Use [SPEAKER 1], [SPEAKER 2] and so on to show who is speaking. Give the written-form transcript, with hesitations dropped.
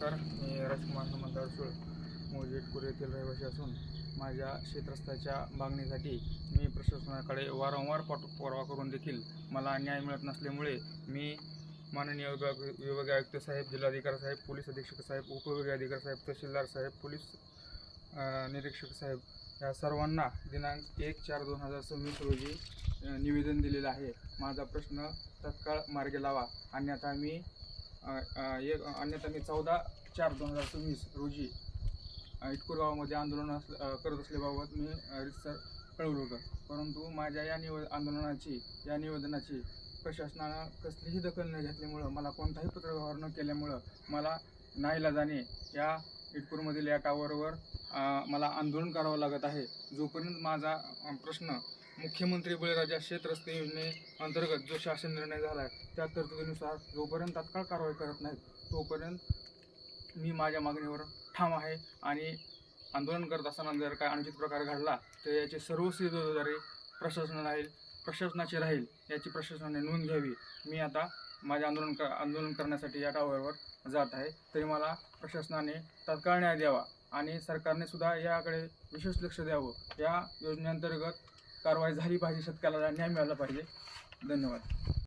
[SPEAKER 1] नमस्कार, मी राजकुमार हनुमंत अडसूळ मोजेट कुरे येथील रहिवासी असून माझ्या शेतरस्त्याच्या मागणीसाठी मी प्रशासनाकडे वारंवार पाठपुरावा करून देखील मला न्याय मिळत नसल्यामुळे मी माननीय विभागीय आयुक्त साहेब, जिल्हाधिकारी साहेब, पोलीस अधीक्षक साहेब, उपविभागीय अधिकारी साहेब, तहसीलदार साहेब, पोलीस निरीक्षक साहेब या सर्वांना दिनांक 1/4/2026 रोजी निवेदन दिलेलं आहे. माझा प्रश्न तत्काळ मार्गी लावा, अन्यथा मी 14/4/2026 रोजी इटकूर गावामध्ये आंदोलन करत असल्याबाबत मी रितसर कळवलं होतं. परंतु माझ्या या या निवेदनाची प्रशासनानं कसलीही दखल न घेतल्यामुळं, मला कोणताही पत्रव्यवहार न केल्यामुळं मला नाईलाजाने या इटकूरमधील या टावरवर मला आंदोलन करावं लागत आहे. जोपर्यंत माझा प्रश्न मुख्यमंत्री बळीराजा शेत रस्ते योजनेअंतर्गत जो शासन निर्णय झाला आहे त्या तरतुदीनुसार जोपर्यंत तात्काळ कारवाई करत नाहीत तोपर्यंत मी माझ्या मागणीवर ठाम आहे. आणि आंदोलन करत असताना जर काय अनुचित प्रकार घडला तर याची सर्वस्वी जबाबदारी प्रशासनाची राहील याची प्रशासनाने नोंद घ्यावी. मी आता माझे आंदोलन करण्यासाठी या टावरवर जात आहे. तरी मला प्रशासनाने तात्काळ न्याय द्यावा आणि सरकारने सुद्धा याकडे विशेष लक्ष द्यावं. या योजनेअंतर्गत कारवाई झाली पाहिजे, शेतकऱ्याला न्याय मिळाला पाहिजे. धन्यवाद.